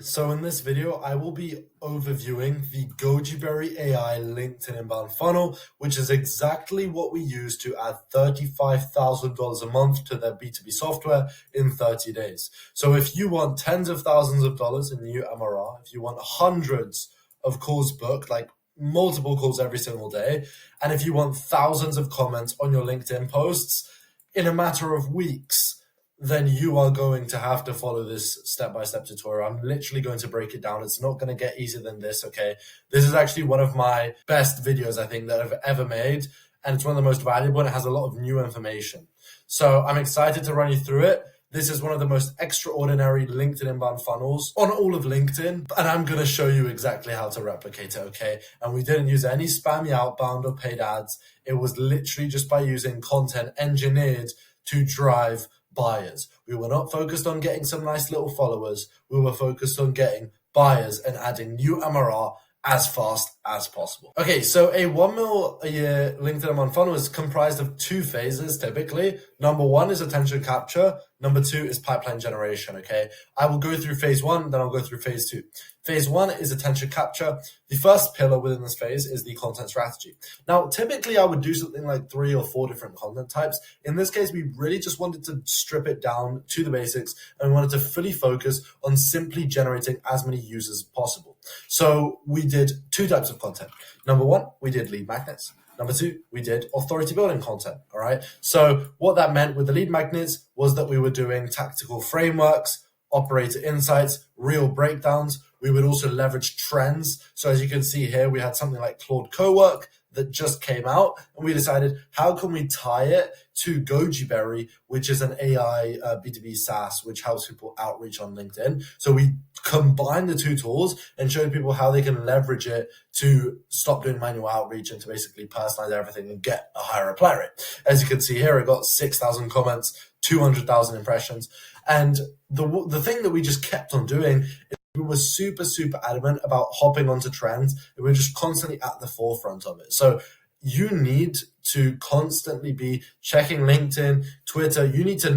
So in this video, I will be overviewing the Goji AI LinkedIn inbound funnel, which is exactly what we use to add $35,000 a month to their B2B software in 30 days. So if you want tens of thousands of dollars in new MRR, if you want hundreds of calls booked, like multiple calls every single day, and if you want thousands of comments on your LinkedIn posts in a matter of weeks, then you are going to have to follow this step-by-step tutorial. I'm literally going to break it down. It's not going to get easier than this, okay? This is actually one of my best videos, I think, that I've ever made, and it's one of the most valuable, and it has a lot of new information. So I'm excited to run you through it. This is one of the most extraordinary LinkedIn inbound funnels on all of LinkedIn, and I'm going to show you exactly how to replicate it, okay? And we didn't use any spammy outbound or paid ads. It was literally just by using content engineered to drive buyers. We were not focused on getting some nice little followers. We were focused on getting buyers and adding new MRR as fast as possible. Okay, so a 1 mil a year LinkedIn inbound funnel is comprised of two phases typically. Number one is attention capture. Number two is pipeline generation, okay? I will go through phase one, then I'll go through phase two. Phase one is attention capture. The first pillar within this phase is the content strategy. Now, typically I would do something like 3 or 4 different content types. In this case, we really just wanted to strip it down to the basics, and we wanted to fully focus on simply generating as many users as possible. So we did 2 types of content. Number one, we did lead magnets. Number 2, we did authority building content, all right? So what that meant with the lead magnets was that we were doing tactical frameworks, operator insights, real breakdowns. We would also leverage trends. So as you can see here, we had something like Claude Cowork that just came out, and we decided, how can we tie it to Goji, which is an AI B2B SaaS, which helps people outreach on LinkedIn. So we combined the 2 tools and showed people how they can leverage it to stop doing manual outreach and to basically personalize everything and get a higher reply rate. As you can see here, it got 6,000 comments, 200,000 impressions. And the thing that we just kept on doing is we were super adamant about hopping onto trends, and we were just constantly at the forefront of it. So you need to constantly be checking LinkedIn, Twitter. You need to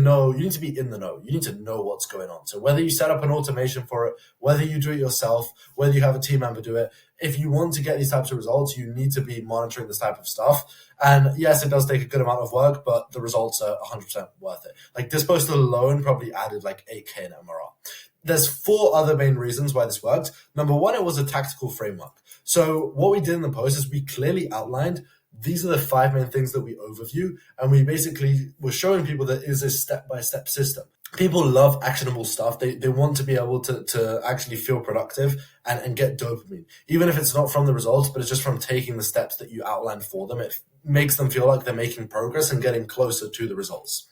be in the know. You need to know what's going on. So whether you set up an automation for it, whether you do it yourself, whether you have a team member do it, if you want to get these types of results, you need to be monitoring this type of stuff. And yes, it does take a good amount of work, but the results are 100% worth it. Like this post alone probably added like 8K in MRR. There's 4 other main reasons why this worked. Number one, it was a tactical framework. So what we did in the post is we clearly outlined these are the 5 main things that we overview, and we basically were showing people that it is a step-by-step system. People love actionable stuff. They want to be able to actually feel productive and get dopamine. Even if it's not from the results, but it's just from taking the steps that you outlined for them. It makes them feel like they're making progress and getting closer to the results.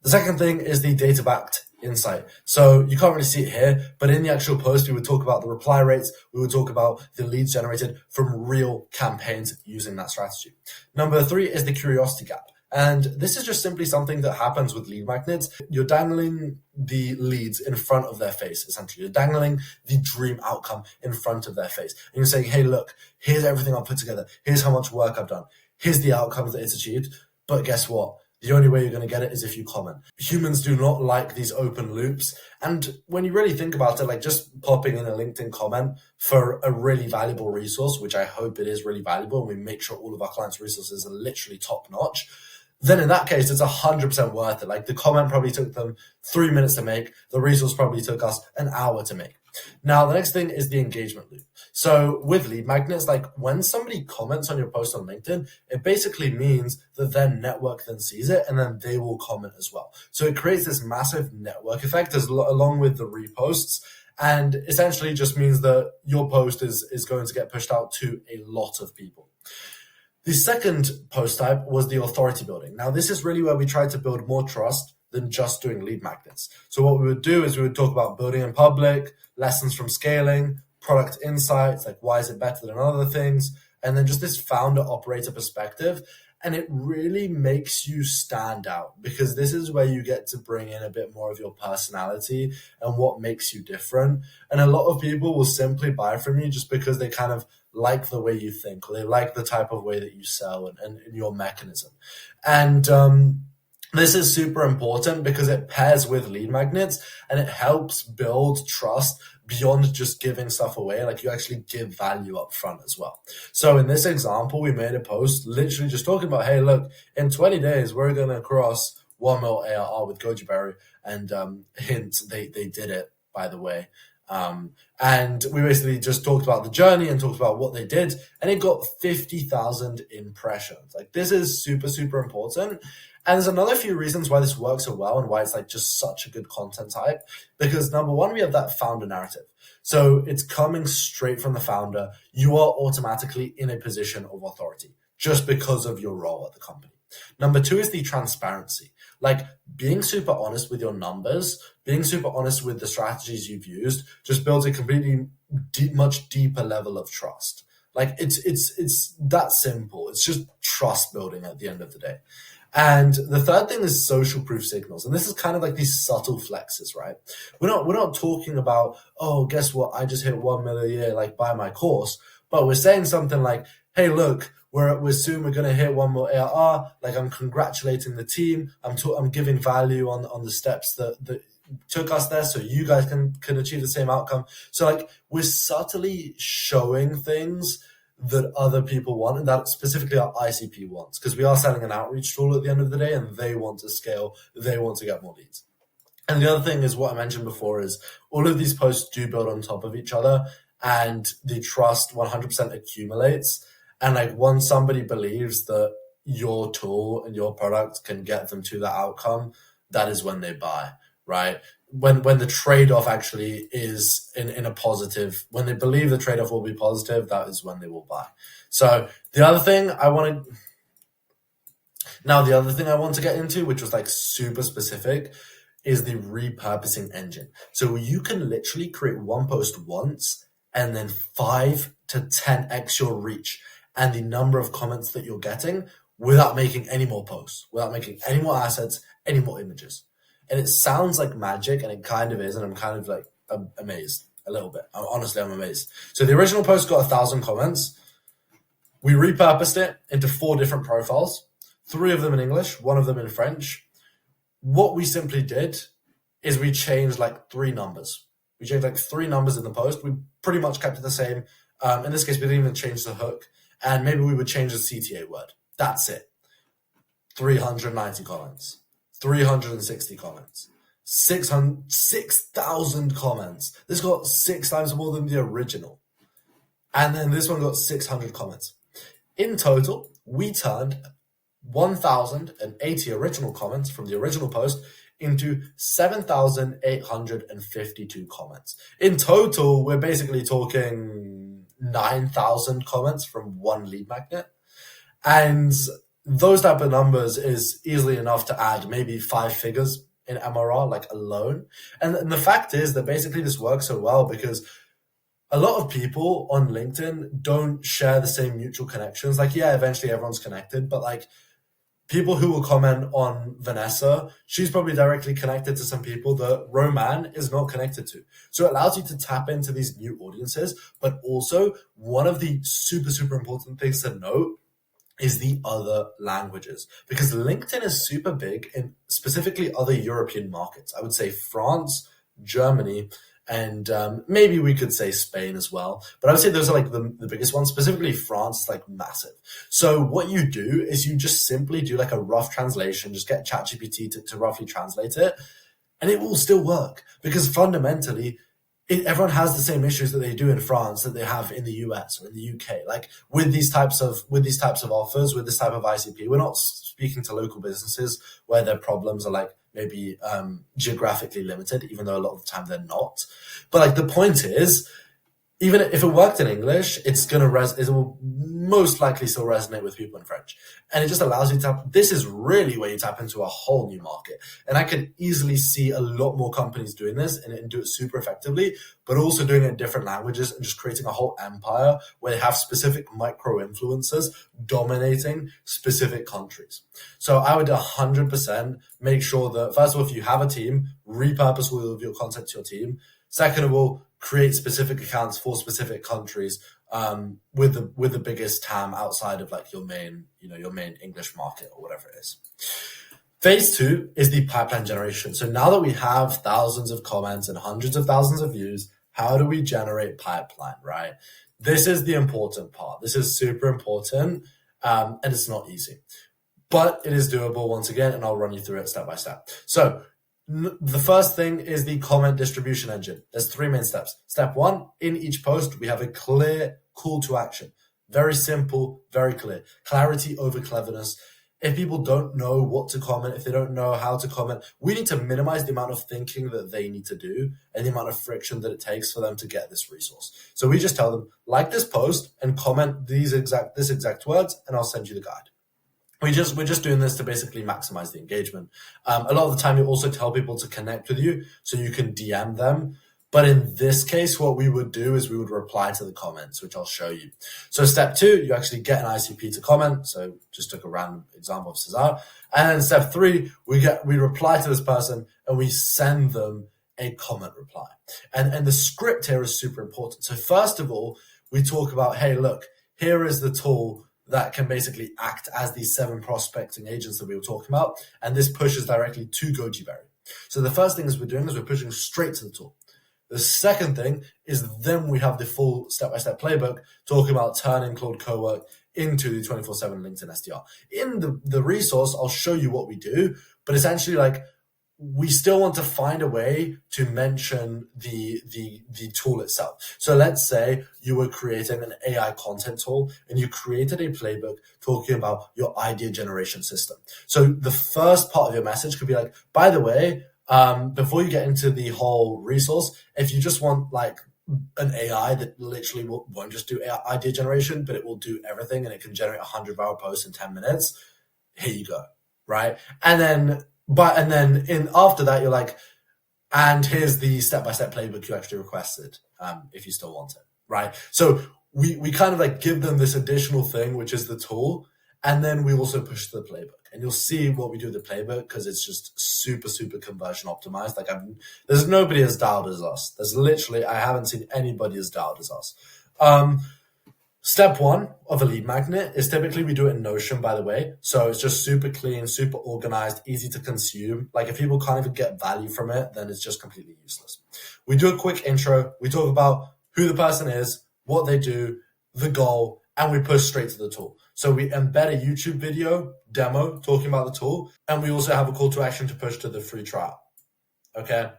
The second thing is the data-backed insight. So you can't really see it here, but in the actual post, we would talk about the reply rates. We would talk about the leads generated from real campaigns using that strategy. Number 3 is the curiosity gap. And this is just simply something that happens with lead magnets. You're dangling the leads in front of their face, essentially. You're dangling the dream outcome in front of their face. And you're saying, hey, look, here's everything I've put together. Here's how much work I've done. Here's the outcomes that it's achieved. But guess what? The only way you're going to get it is if you comment. Humans do not like these open loops. And when you really think about it, like just popping in a LinkedIn comment for a really valuable resource, which I hope it is really valuable, and we make sure all of our clients' resources are literally top notch, then in that case, it's 100% worth it. Like the comment probably took them 3 minutes to make. The resource probably took us an hour to make. Now, the next thing is the engagement loop. So with lead magnets, like when somebody comments on your post on LinkedIn, it basically means that their network then sees it and then they will comment as well. So it creates this massive network effect along with the reposts, and essentially just means that your post is going to get pushed out to a lot of people. The second post type was the authority building. Now, this is really where we tried to build more trust than just doing lead magnets. So what we would do is we would talk about building in public, lessons from scaling, product insights, like why is it better than other things, and then just this founder operator perspective. And it really makes you stand out, because this is where you get to bring in a bit more of your personality and what makes you different. And a lot of people will simply buy from you just because they kind of like the way you think, or they like the type of way that you sell and your mechanism. And this is super important because it pairs with lead magnets and it helps build trust beyond just giving stuff away, like you actually give value up front as well. So in this example, we made a post literally just talking about, hey, look, in 20 days, we're going to cross 1 mil ARR with Goji Berry. And hint, they did it, by the way. And we basically just talked about the journey and talked about what they did, and it got 50,000 impressions. Like, this is super, super important. And there's another few reasons why this works so well and why it's like just such a good content type. Because number one, we have that founder narrative. So it's coming straight from the founder. You are automatically in a position of authority just because of your role at the company. Number two is the transparency. Like, being super honest with your numbers, being super honest with the strategies you've used, just builds a completely much deeper level of trust. Like, it's that simple. It's just trust building at the end of the day. And the third thing is social proof signals. And this is kind of like these subtle flexes, right? We're not talking about, oh, guess what? I just hit 1 million a year, like, buy my course. But we're saying something like, hey, look, we're soon we're gonna hit 1 more ARR. Like, I'm congratulating the team. I'm giving value on the steps that took us there, so you guys can achieve the same outcome. So like, we're subtly showing things that other people want, and that specifically our ICP wants, because we are selling an outreach tool at the end of the day, and they want to scale, they want to get more leads. And the other thing is what I mentioned before is all of these posts do build on top of each other, and the trust 100% accumulates. And like, once somebody believes that your tool and your product can get them to that outcome, that is when they buy, right? When the trade-off actually is in a positive, when they believe the trade-off will be positive, that is when they will buy. So the other thing I want to get into, which was like super specific, is the repurposing engine. So you can literally create one post once and then 5 to 10x your reach and the number of comments that you're getting without making any more posts, without making any more assets, any more images. And it sounds like magic, and it kind of is, and I'm kind of like amazed a little bit. I'm amazed. So the original post got 1,000 comments. We repurposed it into 4 different profiles, 3 of them in English, 1 of them in French. What we simply did is we changed like 3 numbers. We changed like 3 numbers in the post. We pretty much kept it the same. In this case, we didn't even change the hook, and maybe we would change the CTA word. That's it. 390 comments. 360 comments, 6,000 comments. This got 6 times more than the original. And then this one got 600 comments. In total, we turned 1,080 original comments from the original post into 7,852 comments. In total, we're basically talking 9,000 comments from one lead magnet. And those type of numbers is easily enough to add maybe 5 figures in MRR, like, alone. And the fact is that basically this works so well because a lot of people on LinkedIn don't share the same mutual connections. Like, yeah, eventually everyone's connected, but like, people who will comment on Vanessa, she's probably directly connected to some people that Roman is not connected to. So it allows you to tap into these new audiences. But also, one of the super, super important things to note is the other languages, because LinkedIn is super big in specifically other European markets. I would say France, Germany, and maybe we could say Spain as well. But I would say those are like the biggest ones. Specifically France is like massive. So what you do is you just simply do like a rough translation, just get ChatGPT to roughly translate it, and it will still work, because fundamentally everyone has the same issues that they do in France that they have in the US or in the UK. Like, with these types of offers, with this type of ICP, we're not speaking to local businesses where their problems are like maybe geographically limited, even though a lot of the time they're not. But like, the point is, even if it worked in English, it will most likely still resonate with people in French. And it just allows you to this is really where you tap into a whole new market. And I can easily see a lot more companies doing this and do it super effectively, but also doing it in different languages and just creating a whole empire where they have specific micro influencers dominating specific countries. So I would 100% make sure that, first of all, if you have a team, repurpose all of your content to your team. Second of all, create specific accounts for specific countries with the biggest TAM outside of like your main English market or whatever it is. Phase 2 is the pipeline generation. So now that we have thousands of comments and hundreds of thousands of views, How do we generate pipeline, right? This is the important part. This is super important, and it's not easy. But it is doable once again, and I'll run you through it step by step. So the first thing is the comment distribution engine. There's 3 main steps. Step 1, in each post, we have a clear call to action. Very simple, very clear. Clarity over cleverness. If people don't know what to comment, if they don't know how to comment, we need to minimize the amount of thinking that they need to do and the amount of friction that it takes for them to get this resource. So we just tell them, like this post and comment this exact words, and I'll send you the guide. We're just doing this to basically maximize the engagement. A lot of the time, you also tell people to connect with you so you can DM them. But in this case, what we would do is we would reply to the comments, which I'll show you. So step 2, you actually get an ICP to comment. So just took a random example of Cesar. And then step 3, we reply to this person and we send them a comment reply. And the script here is super important. So first of all, we talk about, hey, look, here is the tool that can basically act as these 7 prospecting agents that we were talking about. And this pushes directly to GojiBerry. So the first thing we're doing is we're pushing straight to the tool. The second thing is then we have the full step-by-step playbook talking about turning Claude Cowork into the 24/7 LinkedIn SDR. In the resource, I'll show you what we do, but essentially like we still want to find a way to mention the tool itself. So let's say you were creating an AI content tool and you created a playbook talking about your idea generation system. So the first part of your message could be like, by the way, before you get into the whole resource, if you just want like an AI that literally won't just do idea generation, but it will do everything and it can generate 100 viral posts in 10 minutes, here you go, right? And then after that, you're like, and here's the step-by-step playbook you actually requested, if you still want it, right? So we kind of like give them this additional thing, which is the tool, and then we also push the playbook. And you'll see what we do with the playbook because it's just super, super conversion optimized. Like there's nobody as dialed as us. I haven't seen anybody as dialed as us. Step 1 of a lead magnet is typically we do it in Notion, by the way. So it's just super clean, super organized, easy to consume. Like if people can't even get value from it, then it's just completely useless. We do a quick intro. We talk about who the person is, what they do, the goal, and we push straight to the tool. So we embed a YouTube video demo talking about the tool, and we also have a call to action to push to the free trial. Okay.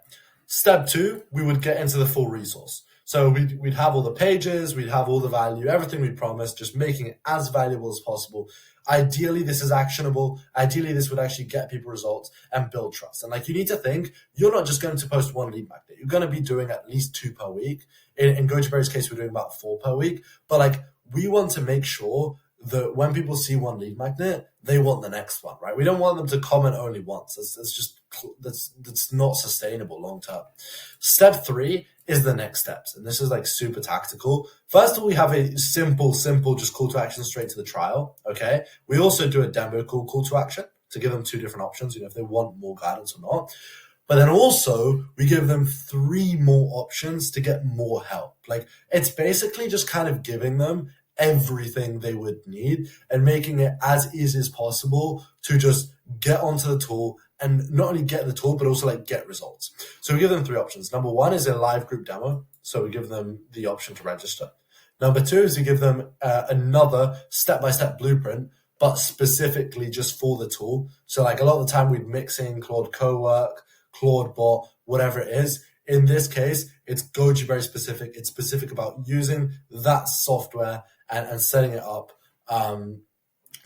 Step 2, we would get into the full resource. So we'd have all the pages, we'd have all the value, everything we promised, just making it as valuable as possible. Ideally, this is actionable. Ideally, this would actually get people results and build trust. And like you need to think, you're not just going to post 1 lead magnet. You're going to be doing at least 2 per week. In GojiBerry's case, we're doing about 4 per week. But like we want to make sure that when people see 1 lead magnet, they want the next one, right? We don't want them to comment only once. That's not sustainable long term. Step 3 is the next steps. And this is like super tactical. First of all, we have a simple, just call to action straight to the trial. Okay. We also do a demo call to action to give them 2 different options, if they want more guidance or not. But then also we give them 3 more options to get more help. Like it's basically just kind of giving them everything they would need and making it as easy as possible to just get onto the tool and not only get the tool, but also like get results. So we give them 3 options. Number 1 is a live group demo. So we give them the option to register. Number 2 is we give them another step-by-step blueprint, but specifically just for the tool. So like a lot of the time we'd mix in Claude Cowork, Claude Bot, whatever it is. In this case, it's GojiBerry specific. It's specific about using that software and setting it up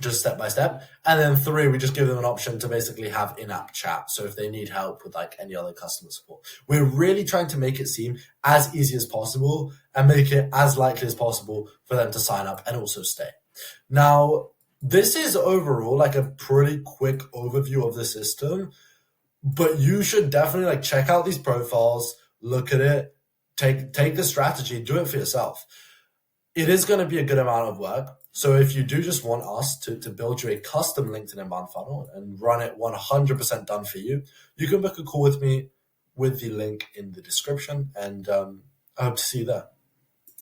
just step by step. And then 3, we just give them an option to basically have in-app chat. So if they need help with like any other customer support, we're really trying to make it seem as easy as possible and make it as likely as possible for them to sign up and also stay. Now, this is overall like a pretty quick overview of the system, but you should definitely like check out these profiles, look at it, take the strategy, do it for yourself. It is going to be a good amount of work. So if you do just want us to build you a custom LinkedIn inbound funnel and run it 100% done for you, you can book a call with me with the link in the description, and I hope to see you there.